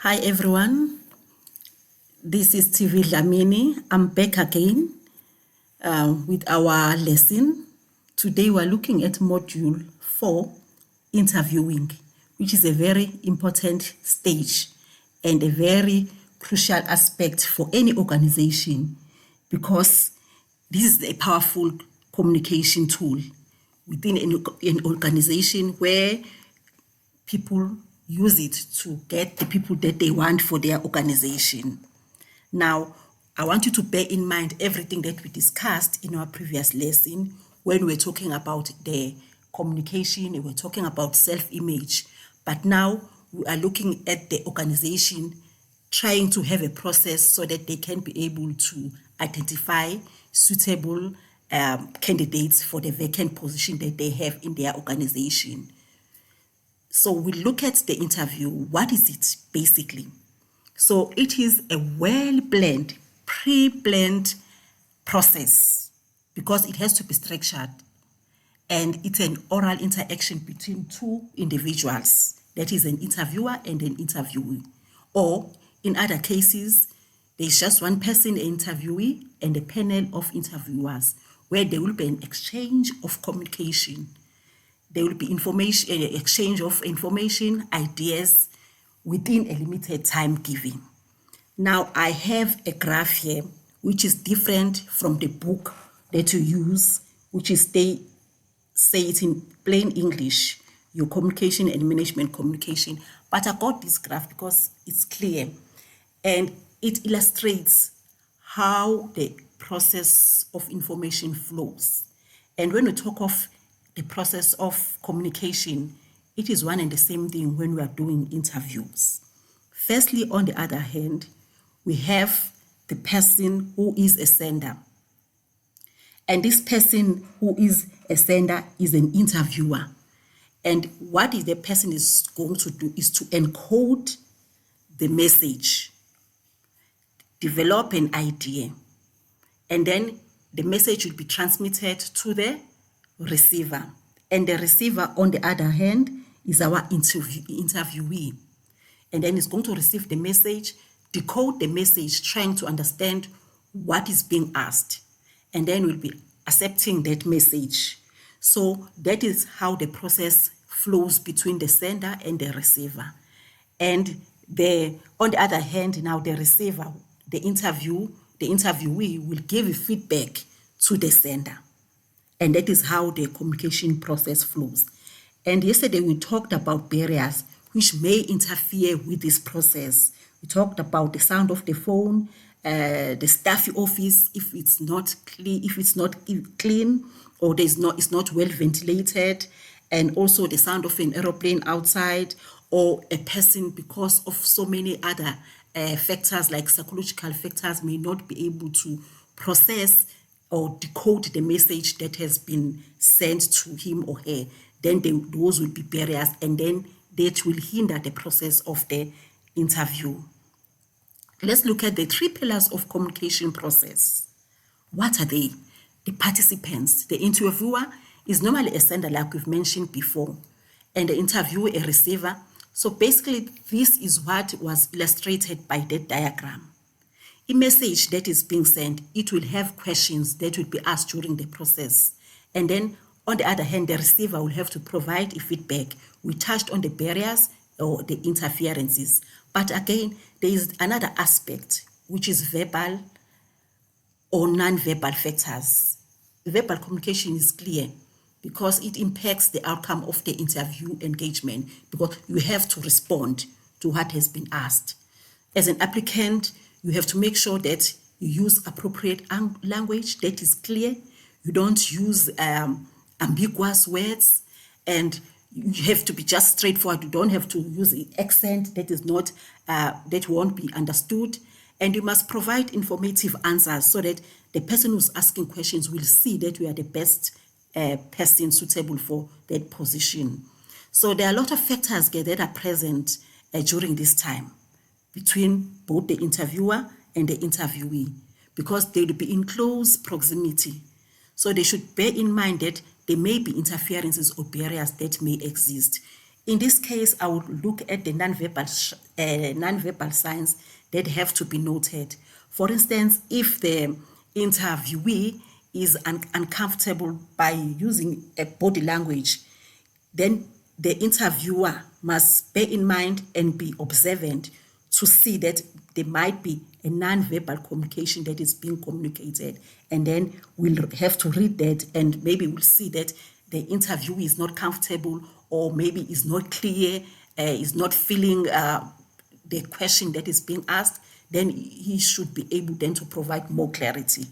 Hi everyone, this is Dlamini. I'm back again with our lesson. Today we're looking at module 4, interviewing, which is a very important stage and a very crucial aspect for any organization because this is a powerful communication tool within an organization where people use it to get the people that they want for their organization. Now, I want you to bear in mind everything that we discussed in our previous lesson when we were talking about the communication, we were talking about self-image. But now we are looking at the organization trying to have a process so that they can be able to identify suitable candidates for the vacant position that they have in their organization. So we look at the interview. What is it basically? So it is a well-planned, pre-planned process because it has to be structured, and it's an oral interaction between two individuals, that is an interviewer and an interviewee. Or in other cases, there's just one person, an interviewee, and a panel of interviewers where there will be an exchange of communication. There will be information, exchange of information, ideas within a limited time given. Now I have a graph here which is different from the book that you use, which is they say it in plain English, your communication and management communication. But I got this graph because it's clear and it illustrates how the process of information flows. And when we talk of the process of communication, it is one and the same thing when we are doing interviews. Firstly, on the other hand, we have the person who is a sender. And this person who is a sender is an interviewer. And what the person is going to do is to encode the message, develop an idea, and then the message will be transmitted to the receiver. And the receiver, on the other hand, is our interviewee. And then it's going to receive the message, decode the message, trying to understand what is being asked. And then we'll be accepting that message. So that is how the process flows between the sender and the receiver. And on the other hand, now the receiver, the interviewee will give feedback to the sender. And that is how the communication process flows. And yesterday we talked about barriers which may interfere with this process. We talked about the sound of the phone, the stuffy office, if it's not clean, or it's not well ventilated, and also the sound of an aeroplane outside, or a person, because of so many other factors like psychological factors, may not be able to process or decode the message that has been sent to him or her. Then those will be barriers, and then that will hinder the process of the interview. Let's look at the 3 pillars of communication process. What are they? The participants. The interviewer is normally a sender, like we've mentioned before, and the interviewer a receiver. So basically, this is what was illustrated by that diagram. A message that is being sent, it will have questions that will be asked during the process. And then, on the other hand, the receiver will have to provide a feedback. We touched on the barriers or the interferences. But again, there is another aspect, which is verbal or non-verbal factors. Verbal communication is clear because it impacts the outcome of the interview engagement, because you have to respond to what has been asked. As an applicant, you have to make sure that you use appropriate language that is clear. You don't use ambiguous words, and you have to be just straightforward. You don't have to use an accent that is not that won't be understood. And you must provide informative answers so that the person who's asking questions will see that you are the best person suitable for that position. So there are a lot of factors that are present during this time between both the interviewer and the interviewee, because they will be in close proximity. So they should bear in mind that there may be interferences or barriers that may exist. In this case, I would look at the non-verbal signs that have to be noted. For instance, if the interviewee is uncomfortable by using a body language, then the interviewer must bear in mind and be observant to see that there might be a non-verbal communication that is being communicated. And then we'll have to read that, and maybe we'll see that the interviewee is not comfortable, or maybe is not clear, is not feeling the question that is being asked. Then he should be able then to provide more clarity.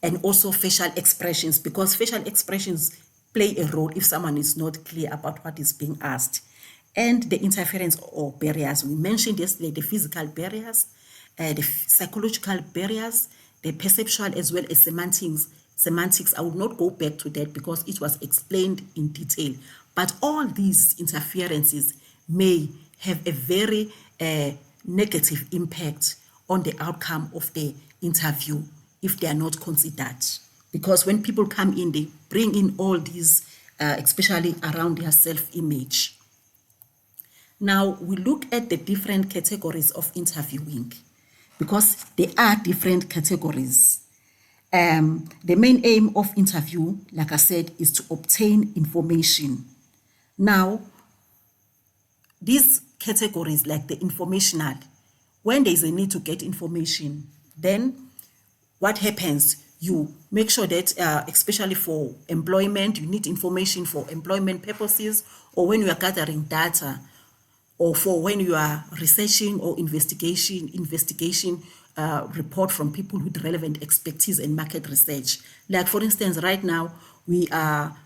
And also facial expressions, because facial expressions play a role if someone is not clear about what is being asked. And the interference or barriers. We mentioned yesterday the physical barriers, the psychological barriers, the perceptual as well as semantics. I will not go back to that because it was explained in detail. But all these interferences may have a very negative impact on the outcome of the interview if they are not considered. Because when people come in, they bring in all these, especially around their self-image. Now, we look at the different categories of interviewing, because there are different categories. The main aim of interview, like I said, is to obtain information. Now, these categories, like the informational, when there is a need to get information, then what happens? You make sure that, especially for employment, you need information for employment purposes, or when you are gathering data, or for when you are researching or investigation report from people with relevant expertise and market research. Like for instance, right now we are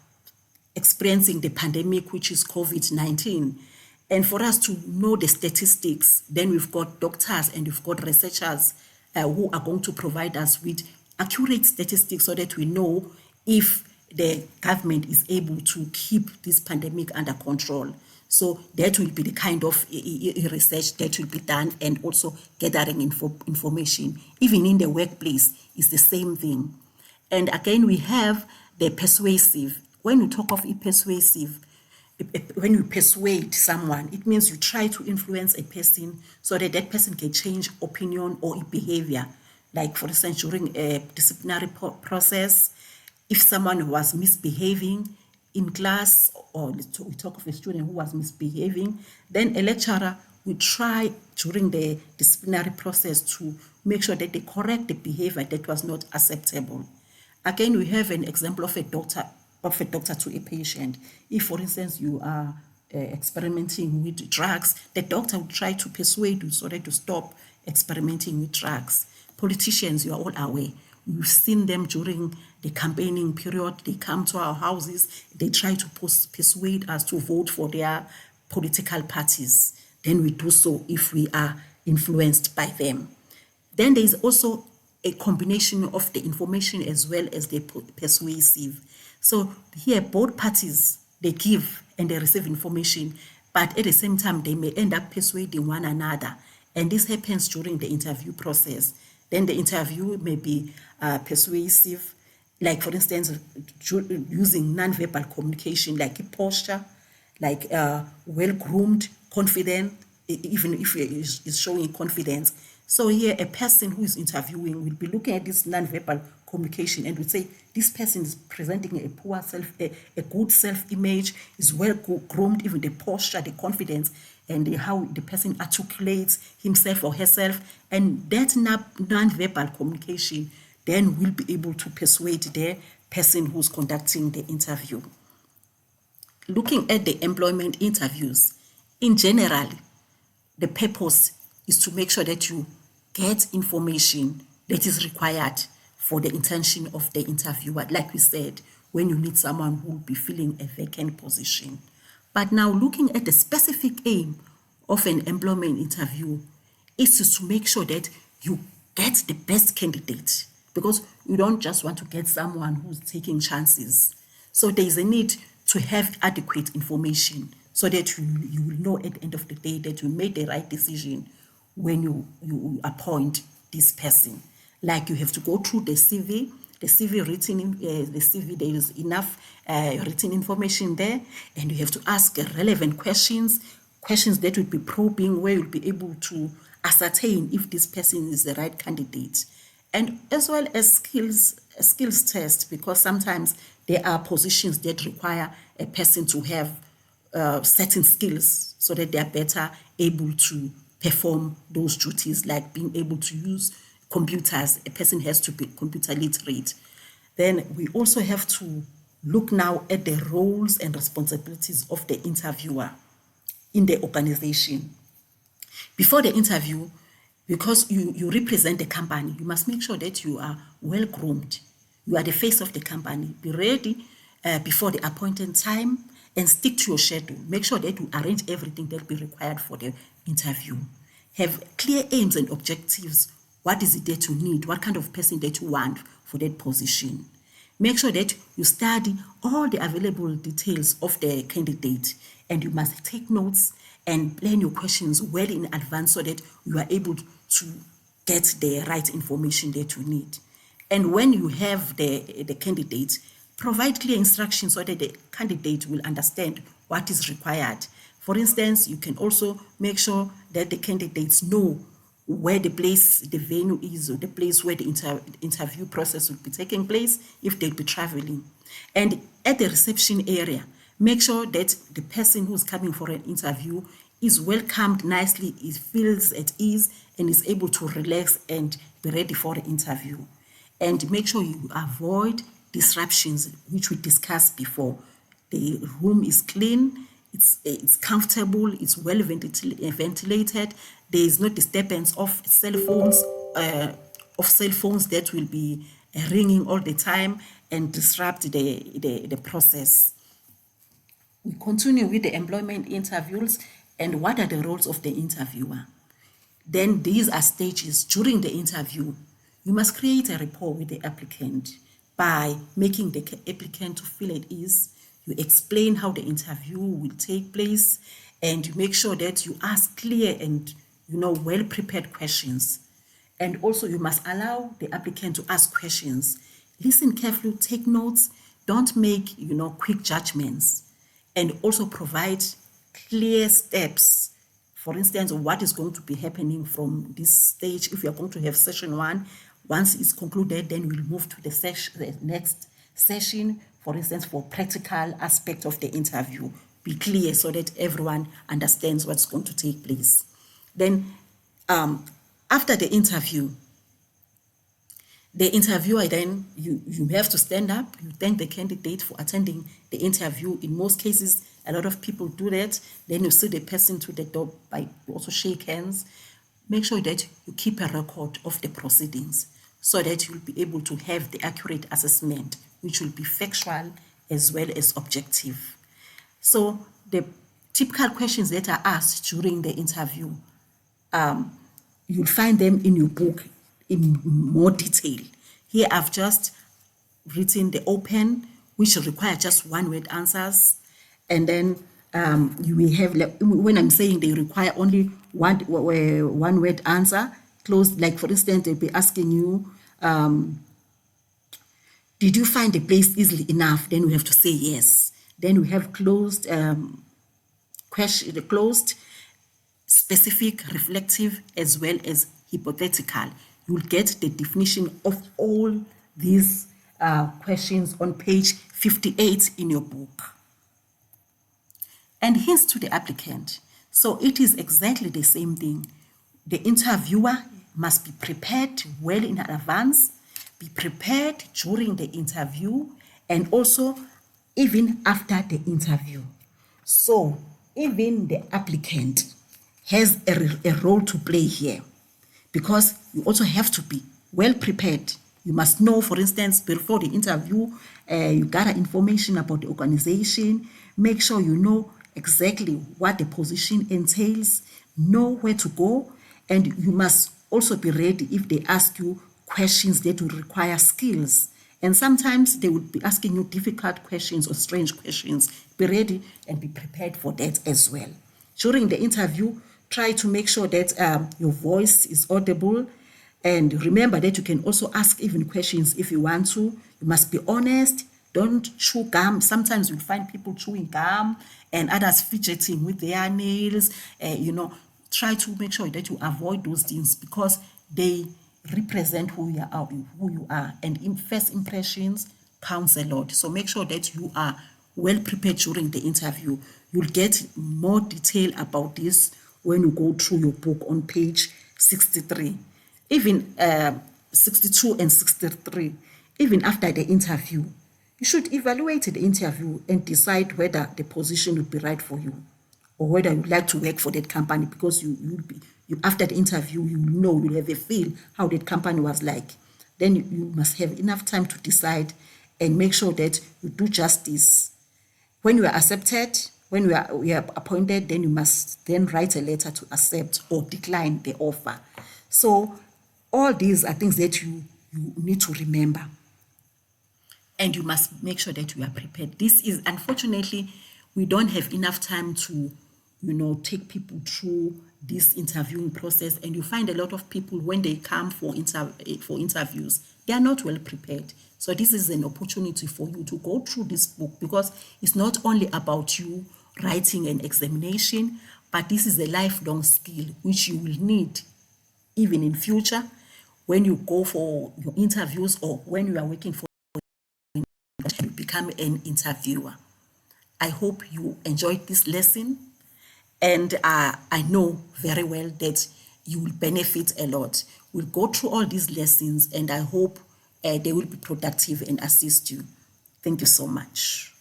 experiencing the pandemic, which is COVID-19. And for us to know the statistics, then we've got doctors and we've got researchers who are going to provide us with accurate statistics so that we know if the government is able to keep this pandemic under control. So that will be the kind of research that will be done, and also gathering information. Even in the workplace, is the same thing. And again, we have the persuasive. When you talk of persuasive, when you persuade someone, it means you try to influence a person so that that person can change opinion or behavior. Like for instance, during a disciplinary process, if someone was misbehaving in class, or we talk of a student who was misbehaving, then a lecturer will try during the disciplinary process to make sure that they correct the behavior that was not acceptable. Again, we have an example of a doctor to a patient. If, for instance, you are experimenting with drugs, the doctor will try to persuade you so that to stop experimenting with drugs. Politicians, you are all aware. We've seen them during the campaigning period. They come to our houses. They try to persuade us to vote for their political parties. Then we do so if we are influenced by them. Then there is also a combination of the information as well as the persuasive. So here, both parties, they give and they receive information, but at the same time, they may end up persuading one another. And this happens during the interview process. Then the interview may be persuasive, like for instance, using nonverbal communication, like a posture, like well-groomed, confident, even if is showing confidence. So here, a person who is interviewing will be looking at this nonverbal communication and would say, this person is presenting a poor a good self-image, is well-groomed, even the posture, the confidence, and how the person articulates himself or herself. And that non-verbal communication then will be able to persuade the person who's conducting the interview. Looking at the employment interviews, in general, the purpose is to make sure that you get information that is required for the intention of the interviewer. Like we said, when you need someone who will be filling a vacant position. But now looking at the specific aim of an employment interview is to make sure that you get the best candidate, because you don't just want to get someone who's taking chances. So there is a need to have adequate information so that you will know at the end of the day that you made the right decision when you appoint this person. Like you have to go through the CV, the CV written in the CV. There is enough written information there, and you have to ask relevant questions that would be probing, where you'll be able to ascertain if this person is the right candidate, and as well as a skills test, because sometimes there are positions that require a person to have certain skills so that they are better able to perform those duties, like being able to use computers. A person has to be computer literate. Then we also have to look now at the roles and responsibilities of the interviewer in the organization. Before the interview, because you represent the company, you must make sure that you are well groomed. You are the face of the company. Be ready before the appointed time and stick to your schedule. Make sure that you arrange everything that will be required for the interview. Have clear aims and objectives. What is it that you need? What kind of person that you want for that position? Make sure that you study all the available details of the candidate, and you must take notes and plan your questions well in advance so that you are able to get the right information that you need. And when you have the candidate, provide clear instructions so that the candidate will understand what is required. For instance, you can also make sure that the candidates know where the venue is, or the place where the interview process will be taking place if they'll be traveling. And at the reception area, make sure that the person who's coming for an interview is welcomed nicely, it feels at ease, and is able to relax and be ready for the interview. And make sure you avoid disruptions, which we discussed before. The room is clean, it's comfortable, it's well ventilated. There is no disturbance of cell phones that will be ringing all the time and disrupt the process. We continue with the employment interviews, and what are the roles of the interviewer? Then these are stages during the interview. You must create a rapport with the applicant by making the applicant to feel at ease. You explain how the interview will take place, and you make sure that you ask clear and well-prepared questions. And also you must allow the applicant to ask questions. Listen carefully, take notes, don't make quick judgments, and also provide clear steps. For instance, what is going to be happening from this stage. If you're going to have session 1, once it's concluded, then we'll move to the next session, for instance, for practical aspect of the interview. Be clear so that everyone understands what's going to take place. Then after the interview, the interviewer, then you have to stand up, you thank the candidate for attending the interview. In most cases, a lot of people do that. Then you see the person to the door, by also shake hands. Make sure that you keep a record of the proceedings so that you'll be able to have the accurate assessment, which will be factual as well as objective. So the typical questions that are asked during the interview, you'll find them in your book in more detail. Here I've just written the open, which require just one-word answers. And then you will have, when I'm saying they require only one-word answer, closed, like for instance, they'll be asking you, did you find the place easily enough? Then we have to say yes. Then we have closed question, the closed, specific, reflective, as well as hypothetical. You'll get the definition of all these questions on page 58 in your book. And hints to the applicant. So it is exactly the same thing. The interviewer must be prepared well in advance, be prepared during the interview, and also even after the interview. So even the applicant has a role to play here, because you also have to be well prepared. You must know, for instance, before the interview, you gather information about the organization, make sure you know exactly what the position entails, know where to go, and you must also be ready if they ask you questions that will require skills. And sometimes they would be asking you difficult questions or strange questions. Be ready and be prepared for that as well. During the interview, try to make sure that your voice is audible, And remember that you can also ask even questions if you want to. You must be honest. Don't chew gum. Sometimes you find people chewing gum and others fidgeting with their nails. Try to make sure that you avoid those things because they represent who you are. And in first impressions counts a lot. So make sure that you are well prepared during the interview. You'll get more detail about this when you go through your book on page 63. Even 62 and 63, even after the interview, you should evaluate the interview and decide whether the position would be right for you or whether you'd like to work for that company, because you after the interview, you'll have a feel how that company was like. Then you must have enough time to decide and make sure that you do justice. When you are accepted, when you are appointed, then you must then write a letter to accept or decline the offer. So all these are things that you need to remember. And you must make sure that you are prepared. This is, unfortunately, we don't have enough time to, take people through this interviewing process. And you find a lot of people, when they come for interviews, they are not well prepared. So this is an opportunity for you to go through this book, because it's not only about you writing an examination, but this is a lifelong skill which you will need even in future when you go for your interviews or when you are working for you become an interviewer. I hope you enjoyed this lesson, and I know very well that you will benefit a lot. We'll go through all these lessons, and I hope they will be productive and assist you. Thank you so much.